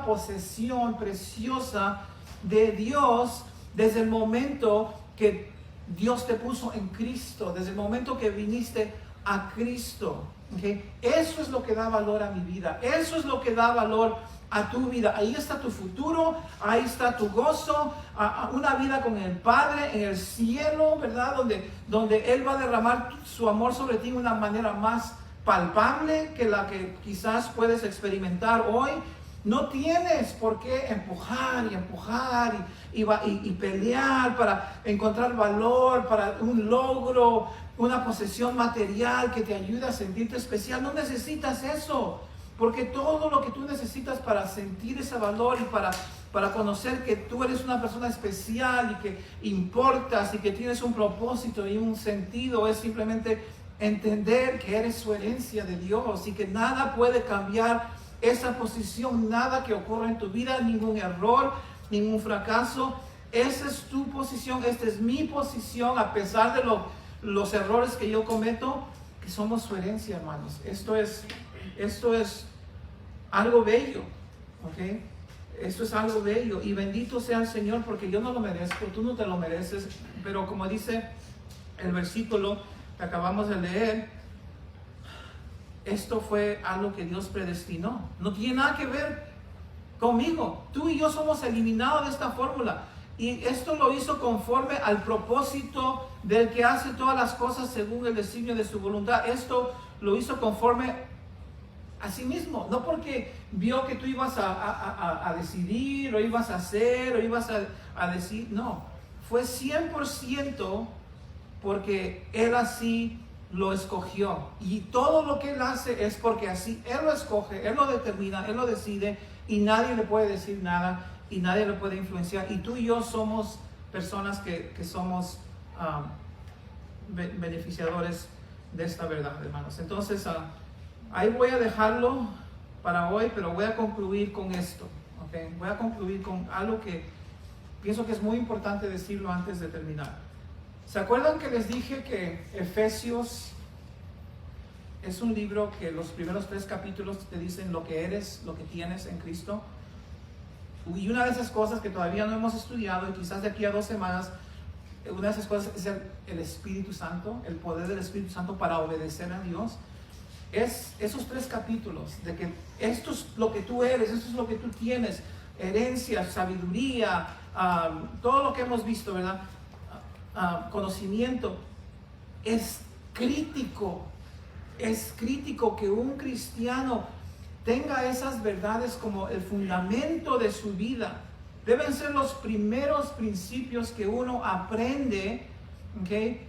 posesión preciosa de Dios desde el momento que Dios te puso en Cristo, desde el momento que viniste a Cristo. ¿Okay? Eso es lo que da valor a mi vida, eso es lo que da valor a tu vida. Ahí está tu futuro, ahí está tu gozo, una vida con el Padre en el cielo, ¿verdad? Donde Él va a derramar su amor sobre ti de una manera más palpable que la que quizás puedes experimentar hoy. No tienes por qué empujar y pelear para encontrar valor, para un logro, una posesión material que te ayude a sentirte especial. No necesitas eso, porque todo lo que tú necesitas para sentir ese valor y para conocer que tú eres una persona especial y que importas y que tienes un propósito y un sentido es simplemente entender que eres su herencia de Dios y que nada puede cambiar esa posición, nada que ocurra en tu vida, ningún error, ningún fracaso. Esa es tu posición, esta es mi posición, a pesar de los errores que yo cometo, que somos su herencia, hermanos. Esto es algo bello, ¿ok? Esto es algo bello, y bendito sea el Señor, porque yo no lo merezco, tú no te lo mereces, pero como dice el versículo que acabamos de leer, esto fue algo que Dios predestinó. No tiene nada que ver conmigo. Tú y yo somos eliminados de esta fórmula. Y esto lo hizo conforme al propósito del que hace todas las cosas según el designio de su voluntad. Esto lo hizo conforme a sí mismo. No porque vio que tú ibas a decidir, o ibas a hacer, o ibas a decir. No. Fue 100% porque Él así lo escogió, y todo lo que Él hace es porque así Él lo escoge, Él lo determina, Él lo decide, y nadie le puede decir nada y nadie le puede influenciar. Y tú y yo somos personas que somos beneficiadores de esta verdad, hermanos. Entonces ahí voy a dejarlo para hoy, pero voy a concluir con esto, ¿okay? Voy a concluir con algo que pienso que es muy importante decirlo antes de terminar. ¿Se acuerdan que les dije que Efesios es un libro que los primeros 3 capítulos te dicen lo que eres, lo que tienes en Cristo? Y una de esas cosas que todavía no hemos estudiado, y quizás de aquí a 2 semanas, una de esas cosas es el Espíritu Santo, el poder del Espíritu Santo para obedecer a Dios. Es esos 3 capítulos de que esto es lo que tú eres, esto es lo que tú tienes, herencia, sabiduría, todo lo que hemos visto, ¿verdad? Conocimiento. Es crítico que un cristiano tenga esas verdades como el fundamento de su vida. Deben ser los primeros principios que uno aprende, ¿okay?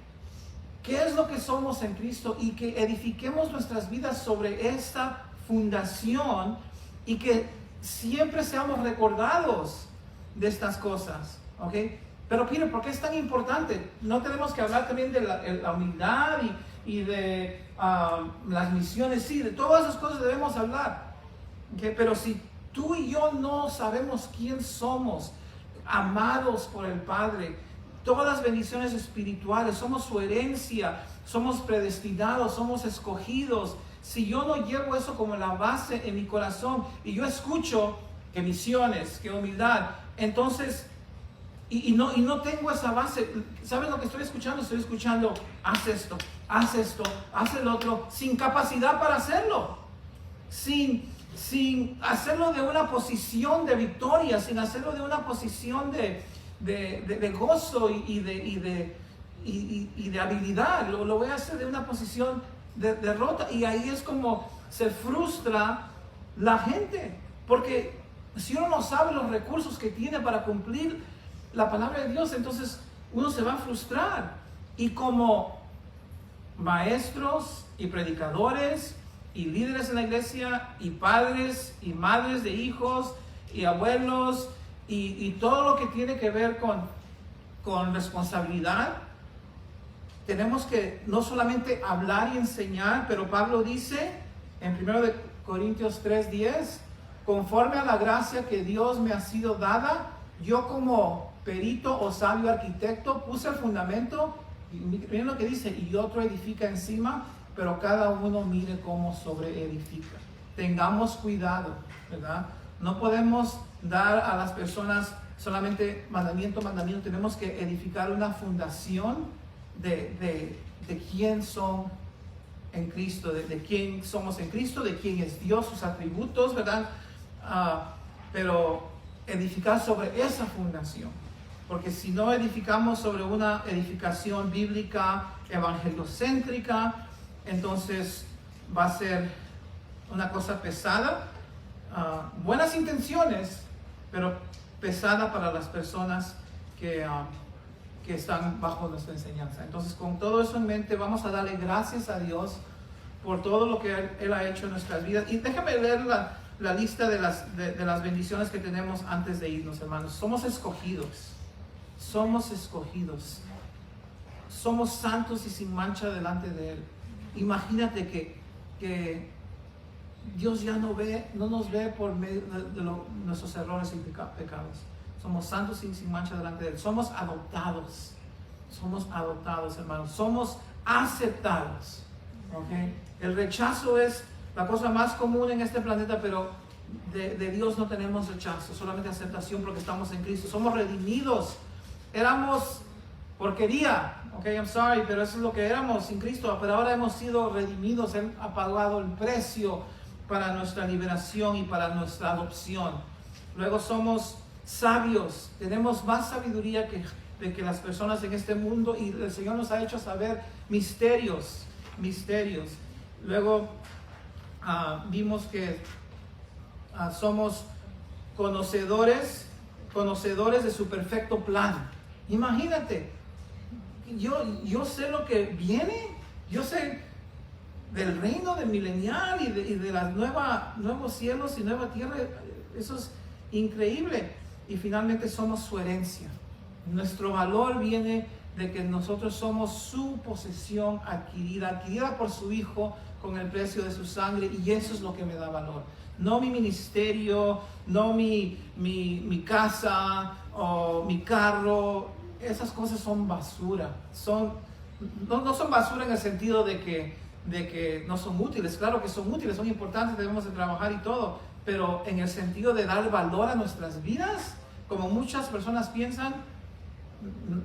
¿Qué es lo que somos en Cristo? Y que edifiquemos nuestras vidas sobre esta fundación, y que siempre seamos recordados de estas cosas, ¿ok? Pero Peter, ¿por qué es tan importante? No tenemos que hablar también de la humildad y de las misiones. Sí, de todas esas cosas debemos hablar, ¿okay? Pero si tú y yo no sabemos quién somos, amados por el Padre, todas las bendiciones espirituales, somos su herencia, somos predestinados, somos escogidos. Si yo no llevo eso como la base en mi corazón, y yo escucho que misiones, que humildad, entonces, y no tengo esa base, ¿sabes lo que estoy escuchando? Estoy escuchando, haz esto, haz el otro, sin capacidad para hacerlo, sin hacerlo de una posición de victoria, sin hacerlo de una posición de gozo y de habilidad. Lo voy a hacer de una posición de derrota, y ahí es como se frustra la gente, porque si uno no sabe los recursos que tiene para cumplir la palabra de Dios, entonces uno se va a frustrar. Y como maestros y predicadores y líderes en la iglesia, y padres y madres de hijos y abuelos, y todo lo que tiene que ver con responsabilidad, tenemos que no solamente hablar y enseñar, pero Pablo dice en 1 Corintios 3:10, conforme a la gracia que Dios me ha sido dada, yo como perito o sabio arquitecto puse el fundamento, y miren lo que dice, y otro edifica encima, pero cada uno mire cómo sobreedifica. Tengamos cuidado, ¿verdad? No podemos dar a las personas solamente mandamiento, tenemos que edificar una fundación de quién son en Cristo, de quién somos en Cristo, de quién es Dios, sus atributos, ¿verdad? Pero edificar sobre esa fundación, porque si no edificamos sobre una edificación bíblica, evangelocéntrica, entonces va a ser una cosa pesada, buenas intenciones, pero pesada para las personas que están bajo nuestra enseñanza. Entonces, con todo eso en mente, vamos a darle gracias a Dios por todo lo que Él ha hecho en nuestras vidas. Y déjame leer la lista de las bendiciones que tenemos antes de irnos, hermanos. Somos escogidos, somos santos y sin mancha delante de Él. Imagínate que Dios ya no nos ve por medio de nuestros errores y pecados. Somos santos y sin mancha delante de Él. Somos adoptados, hermanos. Somos aceptados. ¿Okay? El rechazo es la cosa más común en este planeta, pero de Dios no tenemos rechazo, solamente aceptación porque estamos en Cristo. Somos redimidos. Éramos porquería, I'm sorry, pero eso es lo que éramos sin Cristo. Pero ahora hemos sido redimidos. Él ha pagado el precio para nuestra liberación y para nuestra adopción. Luego somos sabios, tenemos más sabiduría que las personas en este mundo, y el Señor nos ha hecho saber misterios. Luego vimos que somos conocedores de su perfecto plan. Imagínate, yo sé lo que viene, yo sé del reino del milenial y de las nuevos cielos y nueva tierra. Eso es increíble. Y finalmente somos su herencia. Nuestro valor viene de que nosotros somos su posesión adquirida por su Hijo con el precio de su sangre, y eso es lo que me da valor. No mi ministerio, no mi casa o mi carro. Esas cosas son basura. No son basura en el sentido de que no son útiles. Claro que son útiles, son importantes, debemos de trabajar y todo, pero en el sentido de dar valor a nuestras vidas, como muchas personas piensan,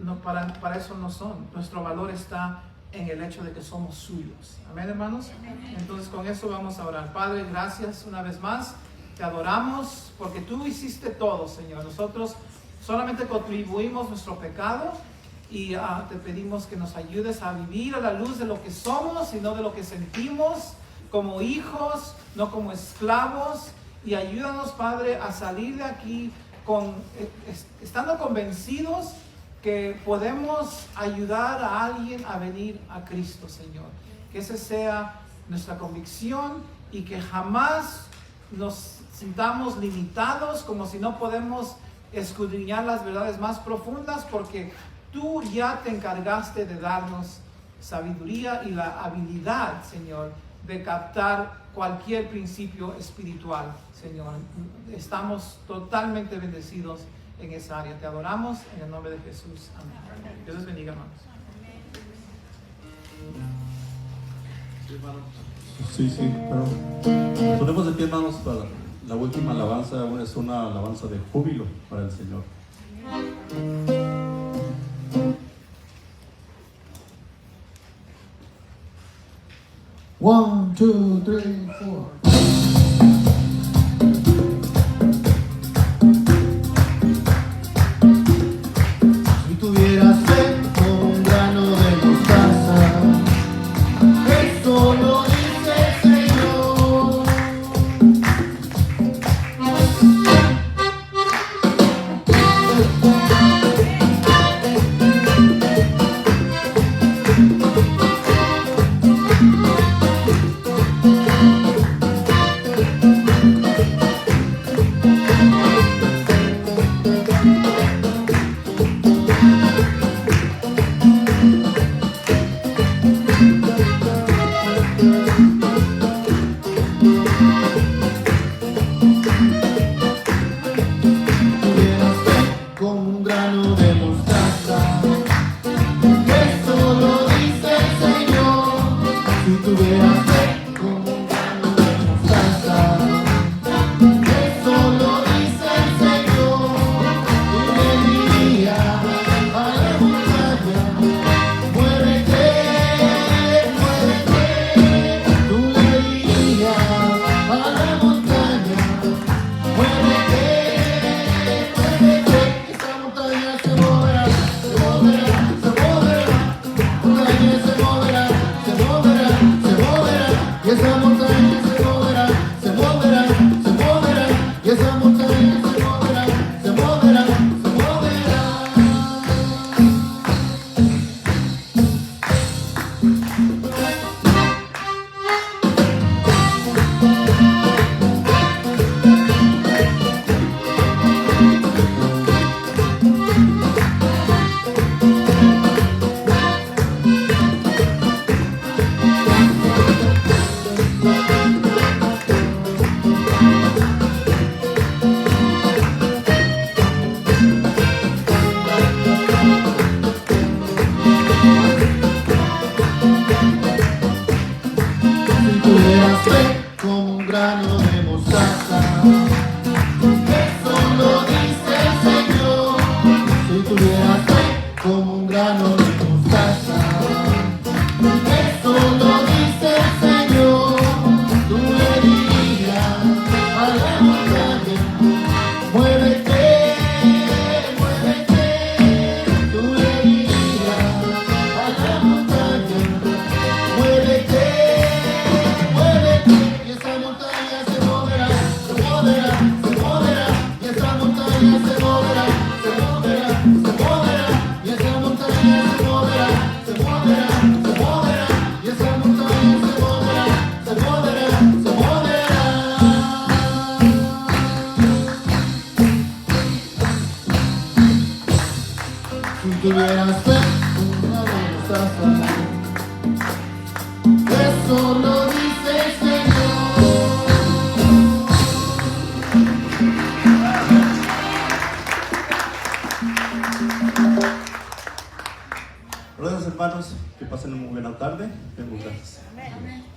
no, para eso no son. Nuestro valor está en el hecho de que somos suyos. Amén, hermanos. Entonces con eso vamos a orar. Padre, gracias una vez más, te adoramos porque tú hiciste todo, Señor. Nosotros solamente contribuimos nuestro pecado, y te pedimos que nos ayudes a vivir a la luz de lo que somos y no de lo que sentimos, como hijos, no como esclavos. Y ayúdanos, Padre, a salir de aquí estando convencidos que podemos ayudar a alguien a venir a Cristo, Señor. Que esa sea nuestra convicción, y que jamás nos sintamos limitados, como si no podemos escudriñar las verdades más profundas, porque tú ya te encargaste de darnos sabiduría y la habilidad, Señor, de captar cualquier principio espiritual, Señor. Estamos totalmente bendecidos en esa área. Te adoramos en el nombre de Jesús. Amén. Dios les bendiga, hermanos. Sí, pero ponemos de pie, hermanos, para la última alabanza. Es una alabanza de júbilo para el Señor. One, two, three, four. Si tuvieras fe como un grano de mostaza, eso lo dice el Señor. grano de mostaza. Eso lo dice el Señor. Tú le dirías a la montaña, muévete, muévete. Tú le dirías a la montaña, muévete, muévete. Y esa montaña se moverá, se moverá, se moverá. Y esa montaña se moverá, se moverá, se moverá. Y esa montaña se moverá, se moverá, se moverá. Y esa montaña se moverá, se moverá, se moverá. Si tuvieras fe, una mostaza. Eso lo dice el Señor. Gracias, hermanos, que pasen una muy buena tarde. Gracias. Amén.